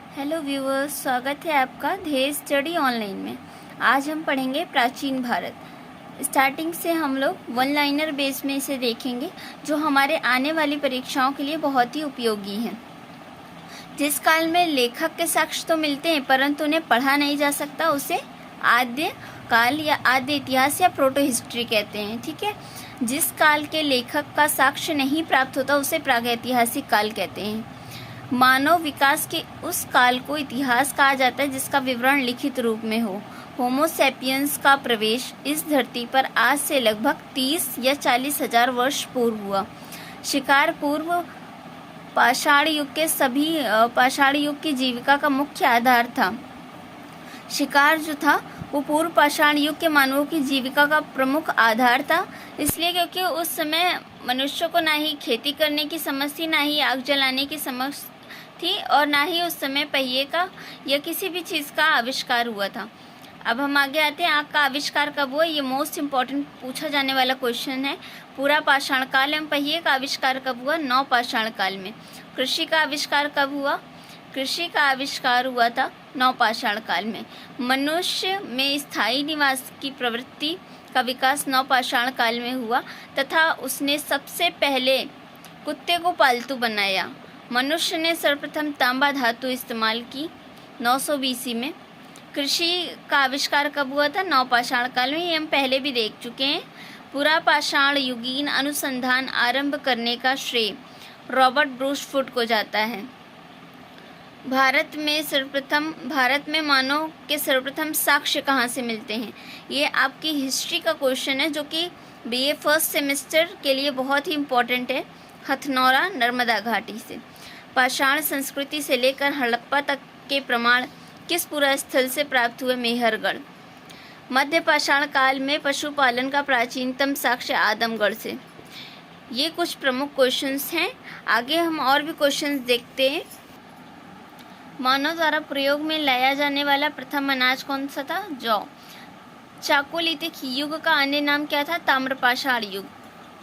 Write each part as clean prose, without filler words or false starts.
Hello viewers, स्वागत है आपका ध्येय स्टडी ऑनलाइन में। आज हम पढ़ेंगे प्राचीन भारत। स्टार्टिंग से हम लोग वन लाइनर बेस में इसे देखेंगे, जो हमारे आने वाली परीक्षाओं के लिए बहुत ही उपयोगी हैं। जिस काल में लेखक के साक्ष्य तो मिलते हैं परंतु उन्हें पढ़ा नहीं जा सकता, उसे आद्य काल या आद्य इतिहास या प्रोटो हिस्ट्री कहते हैं। ठीक है, जिस काल के लेखक का साक्ष्य नहीं प्राप्त होता उसे प्रागैतिहासिक काल कहते हैं। मानव विकास के उस काल को इतिहास कहा जाता है जिसका विवरण लिखित रूप में हो। होमो सैपियंस का प्रवेश इस धरती पर आज से लगभग 30 या 40 हजार वर्ष पूर्व हुआ। शिकार पूर्व पाषाण युग की जीविका का मुख्य आधार था। शिकार जो था वो पूर्व पाषाण युग के मानवों की जीविका का प्रमुख आधार था, इसलिए क्योंकि उस समय मनुष्यों को ना ही खेती करने की समझ थी, ना ही आग जलाने की समझ थी, और ना ही उस समय पहिए का या किसी भी चीज़ का आविष्कार हुआ था। अब हम आगे आते हैं, आग का आविष्कार कब हुआ। ये मोस्ट इम्पॉर्टेंट पूछा जाने वाला क्वेश्चन है। पूरा पाषाण काल एवं पहिए का आविष्कार कब हुआ? नव पाषाण काल में। कृषि का आविष्कार कब हुआ? कृषि का आविष्कार हुआ था नव पाषाण काल में। मनुष्य में स्थायी निवास की प्रवृत्ति का विकास नव पाषाण काल में हुआ तथा उसने सबसे पहले कुत्ते को पालतू बनाया। मनुष्य ने सर्वप्रथम तांबा धातु इस्तेमाल की 900 BC में। कृषि का आविष्कार कब हुआ था? नव पाषाण काल में। ये हम पहले भी देख चुके हैं। पूरा पाषाण युगीन अनुसंधान आरंभ करने का श्रेय रॉबर्ट ब्रूसफुट को जाता है। भारत में मानव के सर्वप्रथम साक्ष्य कहाँ से मिलते हैं? ये आपकी हिस्ट्री का क्वेश्चन है, जो कि BA फर्स्ट सेमेस्टर के लिए बहुत ही इम्पोर्टेंट है। हथनौरा नर्मदा घाटी से। पाषाण संस्कृति से लेकर हड़प्पा तक के प्रमाण किस पुरा स्थल से प्राप्त हुए? मेहरगढ़। मध्य पाषाण काल में पशुपालन का प्राचीनतम साक्ष्य आदमगढ़ से। ये कुछ प्रमुख क्वेश्चंस हैं। आगे हम और भी क्वेश्चंस देखते हैं। मानव द्वारा प्रयोग में लाया जाने वाला प्रथम अनाज कौन सा था? जौ। चाकोलिथिक युग का अन्य नाम क्या था? ताम्रपाषाण युग।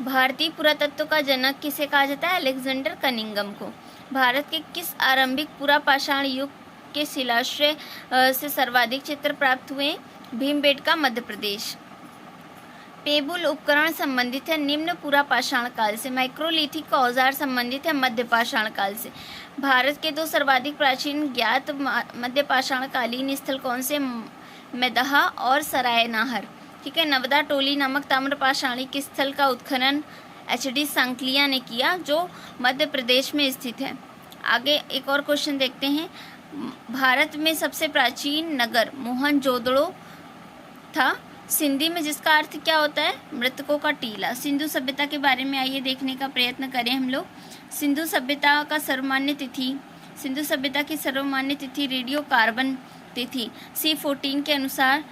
भारतीय पुरातत्व का जनक किसे कहा जाता है? अलेक्जेंडर कनिंघम को। भारत के किस आरंभिक पुरा पाषाण युग के शिलाश्रय से सर्वाधिक चित्र प्राप्त हुए? भीमबेटका, मध्य प्रदेश। पेबुल उपकरण संबंधित है निम्न पुरा पाषाण काल से। माइक्रोलिथिक का औजार संबंधित है मध्य पाषाण काल से। भारत के 2 सर्वाधिक प्राचीन ज्ञात मध्य पाषाण कालीन स्थल कौन से? मैदहा और सरायनाहर। ठीक है, नवदा टोली नामक ताम्रपाषाणिक स्थल का उत्खनन HD सांकलिया ने किया, जो मध्य प्रदेश में स्थित है। आगे एक और क्वेश्चन देखते हैं। भारत में सबसे प्राचीन नगर मोहनजोदड़ो था, सिंधी में, जिसका अर्थ क्या होता है? मृतकों का टीला। सिंधु सभ्यता के बारे में आइए देखने का प्रयत्न करें हम लोग। सिंधु सभ्यता की सर्वमान्य तिथि रेडियो कार्बन तिथि C14 के अनुसार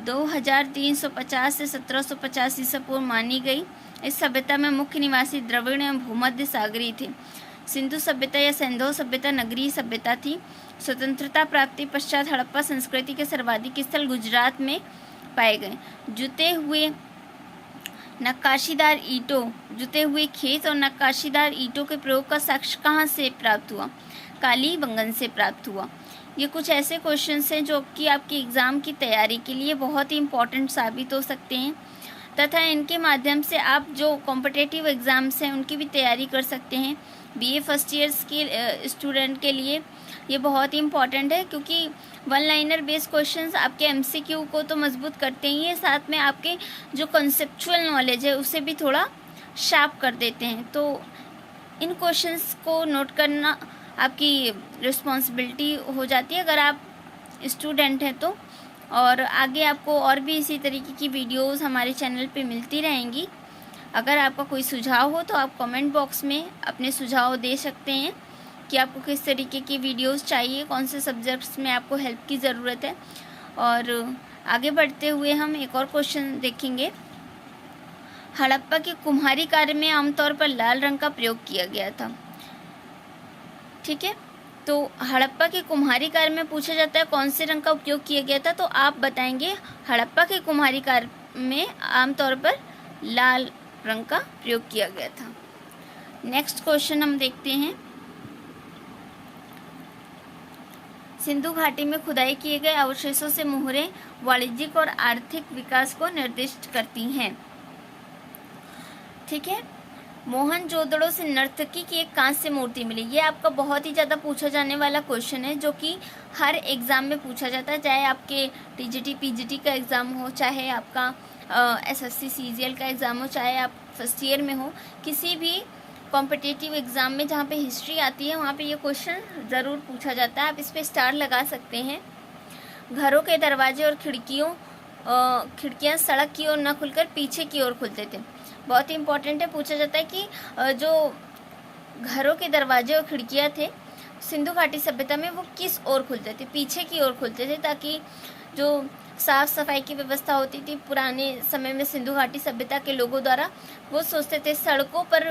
2350 से 1750 ईसा पूर्व मानी गई। इस सभ्यता में मुख्य निवासी द्रविड़ एवं भूमध्य सागरीय थे। सिंधु सभ्यता या सिंधो सभ्यता नगरीय सभ्यता थी। स्वतंत्रता प्राप्ति पश्चात हड़प्पा संस्कृति के सर्वाधिक स्थल गुजरात में पाए गए। जुते हुए खेत और नक्काशीदार ईंटों के प्रयोग का साक्ष्य कहाँ से प्राप्त हुआ? कालीबंगन से प्राप्त हुआ। ये कुछ ऐसे क्वेश्चंस हैं जो कि आपकी एग्ज़ाम की तैयारी के लिए बहुत ही इम्पोर्टेंट साबित हो सकते हैं तथा इनके माध्यम से आप जो कॉम्पिटिटिव एग्ज़ाम्स हैं उनकी भी तैयारी कर सकते हैं। BA फर्स्ट ईयर्स के स्टूडेंट के लिए ये बहुत ही इम्पॉर्टेंट है, क्योंकि वन लाइनर बेस्ड क्वेश्चंस आपके MCQ को तो मजबूत करते ही हैं, साथ में आपके जो कंसेप्चुअल नॉलेज है उसे भी थोड़ा शार्प कर देते हैं। तो इन क्वेश्चंस को नोट करना आपकी रिस्पॉन्सिबिलिटी हो जाती है अगर आप स्टूडेंट हैं तो। और आगे आपको और भी इसी तरीके की वीडियोस हमारे चैनल पे मिलती रहेंगी। अगर आपका कोई सुझाव हो तो आप कमेंट बॉक्स में अपने सुझाव दे सकते हैं कि आपको किस तरीके की वीडियोस चाहिए, कौन से सब्जेक्ट्स में आपको हेल्प की ज़रूरत है। और आगे बढ़ते हुए हम एक और क्वेश्चन देखेंगे। हड़प्पा के कुम्हारी कार्य में आमतौर पर लाल रंग का प्रयोग किया गया था। ठीक है, तो हड़प्पा के कुम्हारी कार्य में पूछा जाता है कौन से रंग का उपयोग किया गया था, तो आप बताएंगे हड़प्पा के कुम्हारी कार्य में आमतौर पर लाल रंग का प्रयोग किया गया था। नेक्स्ट क्वेश्चन हम देखते हैं। सिंधु घाटी में खुदाई किए गए अवशेषों से मोहरें वाणिज्यिक और आर्थिक विकास को निर्दिष्ट करती हैं। ठीक है। मोहनजोदड़ो से नर्तकी की एक कांस्य मूर्ति मिली। ये आपका बहुत ही ज़्यादा पूछा जाने वाला क्वेश्चन है, जो कि हर एग्ज़ाम में पूछा जाता है, चाहे आपके टीजीटी पीजीटी का एग्ज़ाम हो, चाहे आपका एसएससी सीजीएल का एग्ज़ाम हो, चाहे आप फर्स्ट ईयर में हो, किसी भी कॉम्पिटिटिव एग्ज़ाम में जहाँ पे हिस्ट्री आती है वहाँ पे ये क्वेश्चन ज़रूर पूछा जाता है। आप इस पर स्टार लगा सकते हैं। घरों के दरवाजे और खिड़कियाँ सड़क की ओर न खुलकर पीछे की ओर खुलते थे। बहुत ही इम्पोर्टेंट है, पूछा जाता है कि जो घरों के दरवाजे और खिड़कियाँ थे सिंधु घाटी सभ्यता में वो किस ओर खुलते थे, पीछे की ओर खुलते थे, ताकि जो साफ सफाई की व्यवस्था होती थी पुराने समय में सिंधु घाटी सभ्यता के लोगों द्वारा, वो सोचते थे सड़कों पर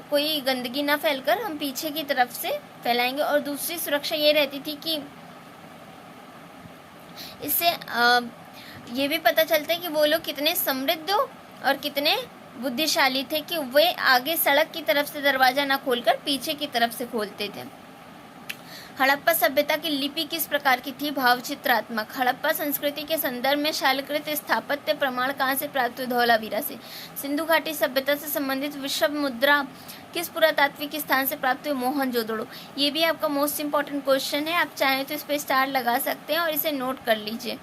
कोई गंदगी ना फैलकर हम पीछे की तरफ से फैलाएंगे। और दूसरी सुरक्षा ये रहती थी कि इससे ये भी पता चलता है कि वो लोग कितने समृद्ध और कितने बुद्धिशाली थे कि वे आगे सड़क की तरफ से दरवाजा ना खोलकर पीछे की तरफ से खोलते थे। हड़प्पा सभ्यता की लिपि किस प्रकार की थी? भावचित्रात्मक। हड़प्पा संस्कृति के संदर्भ में शालकृत स्थापत्य प्रमाण कहाँ से प्राप्त हुए? धौलावीरा से। सिंधु घाटी सभ्यता से संबंधित विषम मुद्रा किस पुरातात्विक स्थान से प्राप्त हुए? मोहनजोदड़ो। ये भी आपका मोस्ट इंपॉर्टेंट क्वेश्चन है, आप चाहें तो इस पर स्टार लगा सकते हैं और इसे नोट कर लीजिए।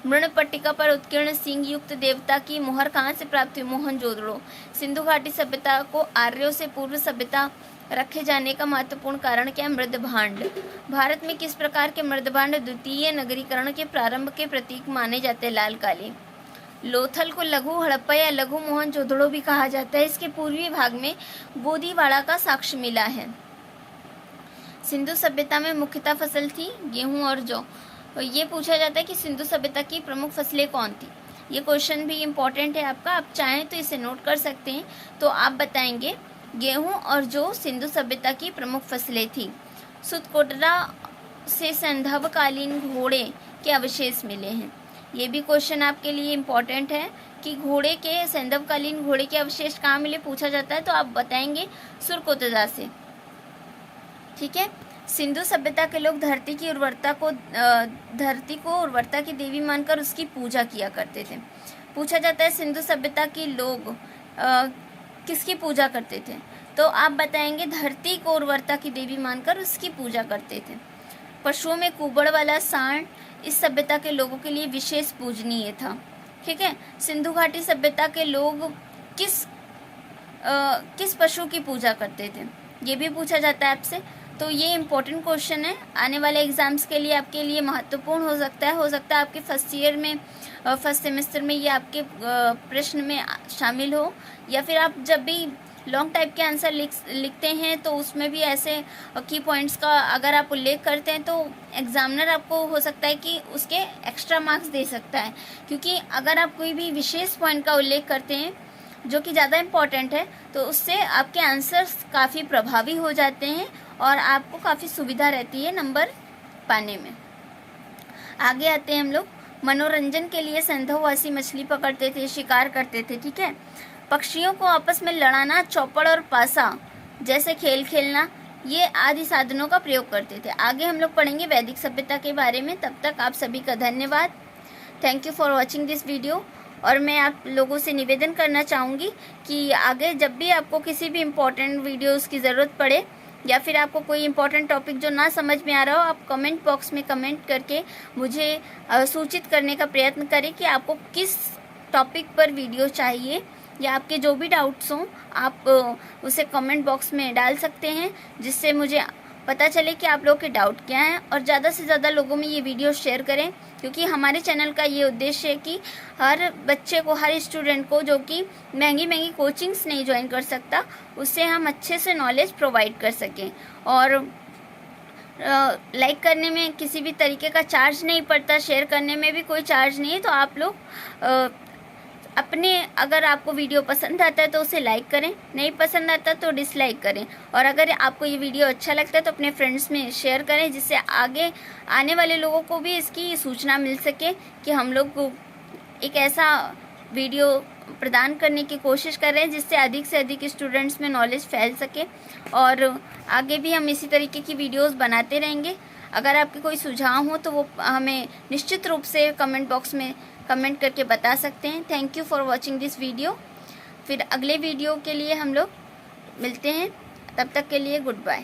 मृणपट्टिका पर उत्कीर्ण सिंह युक्त देवता की मुहर कहाँ से प्राप्त हुई? मोहनजोदड़ो। सिंधु घाटी सभ्यता को आर्यों से पूर्व सभ्यता रखे जाने का महत्वपूर्ण कारण क्या है? मृदभांड। भारत में किस प्रकार के मृदभांड द्वितीय नगरीकरण के प्रारंभ के प्रतीक माने जाते हैं? लाल काले। लोथल को लघु हड़प्पा या लघु मोहनजोदड़ो भी कहा जाता है। इसके पूर्वी भाग में गोदीवाड़ा का साक्ष्य मिला है। सिंधु सभ्यता में मुख्यतः फसल थी गेहूं और जौ। ये पूछा जाता है कि सिंधु सभ्यता की प्रमुख फसलें कौन थी। ये क्वेश्चन भी इम्पोर्टेंट है आपका, आप चाहें तो इसे नोट कर सकते हैं। तो आप बताएंगे गेहूं और जौ सिंधु सभ्यता की प्रमुख फसलें थी। सुतकोटरा से सैंधवकालीन घोड़े के अवशेष मिले हैं। ये भी क्वेश्चन आपके लिए इम्पोर्टेंट है कि घोड़े के सैंधवकालीन घोड़े के अवशेष कहाँ मिले, पूछा जाता है। तो आप बताएंगे सुरकोतजा से। ठीक है। सिंधु सभ्यता के लोग धरती को उर्वरता की देवी मानकर उसकी पूजा किया करते थे। पूछा जाता है सिंधु सभ्यता के लोग किसकी पूजा करते थे? तो आप बताएंगे धरती को उर्वरता की देवी मानकर उसकी पूजा करते थे। पशुओं में कुबड़ वाला सांड इस सभ्यता के लोगों के लिए विशेष पूजनीय था। ठीक है। सिंधु घाटी सभ्यता के लोग किस पशु की पूजा करते थे? ये भी पूछा जाता है आपसे। तो ये इम्पोर्टेंट क्वेश्चन है, आने वाले एग्जाम्स के लिए आपके लिए महत्वपूर्ण हो सकता है आपके फर्स्ट ईयर में फर्स्ट सेमेस्टर में ये आपके प्रश्न में शामिल हो, या फिर आप जब भी लॉन्ग टाइप के आंसर लिखते हैं तो उसमें भी ऐसे की पॉइंट्स का अगर आप उल्लेख करते हैं तो एग्जामिनर आपको हो सकता है कि उसके एक्स्ट्रा मार्क्स दे सकता है। क्योंकि अगर आप कोई भी विशेष पॉइंट का उल्लेख करते हैं जो कि ज़्यादा इम्पॉर्टेंट है तो उससे आपके आंसर्स काफ़ी प्रभावी हो जाते हैं और आपको काफ़ी सुविधा रहती है नंबर पाने में। आगे आते हैं हम लोग। मनोरंजन के लिए सैंधववासी मछली पकड़ते थे, शिकार करते थे। ठीक है। पक्षियों को आपस में लड़ाना, चौपड़ और पासा जैसे खेल खेलना, ये आदि साधनों का प्रयोग करते थे। आगे हम लोग पढ़ेंगे वैदिक सभ्यता के बारे में। तब तक आप सभी का धन्यवाद। Thank you for watching this video. और मैं आप लोगों से निवेदन करना चाहूँगी कि आगे जब भी आपको किसी भी इम्पोर्टेंट वीडियोज़ की ज़रूरत पड़े या फिर आपको कोई इम्पोर्टेंट टॉपिक जो ना समझ में आ रहा हो, आप कमेंट बॉक्स में कमेंट करके मुझे सूचित करने का प्रयत्न करें कि आपको किस टॉपिक पर वीडियो चाहिए, या आपके जो भी डाउट्स हों आप उसे कमेंट बॉक्स में डाल सकते हैं, जिससे मुझे पता चले कि आप लोग के डाउट क्या हैं। और ज़्यादा से ज़्यादा लोगों में ये वीडियो शेयर करें, क्योंकि हमारे चैनल का ये उद्देश्य है कि हर बच्चे को, हर स्टूडेंट को जो कि महंगी कोचिंग्स नहीं ज्वाइन कर सकता, उससे हम अच्छे से नॉलेज प्रोवाइड कर सकें। और लाइक करने में किसी भी तरीके का चार्ज नहीं पड़ता, शेयर करने में भी कोई चार्ज नहीं है। तो आप लोग अगर आपको वीडियो पसंद आता है तो उसे लाइक करें, नहीं पसंद आता तो डिसलाइक करें। और अगर आपको ये वीडियो अच्छा लगता है तो अपने फ्रेंड्स में शेयर करें, जिससे आगे आने वाले लोगों को भी इसकी सूचना मिल सके कि हम लोग एक ऐसा वीडियो प्रदान करने की कोशिश कर रहे हैं, जिससे अधिक से अधिक स्टूडेंट्स में नॉलेज फैल सके। और आगे भी हम इसी तरीके की वीडियोस बनाते रहेंगे। अगर आपके कोई सुझाव हो तो वो हमें निश्चित रूप से कमेंट बॉक्स में कमेंट करके बता सकते हैं। Thank you for watching this video. फिर अगले वीडियो के लिए हम लोग मिलते हैं, तब तक के लिए गुड बाय।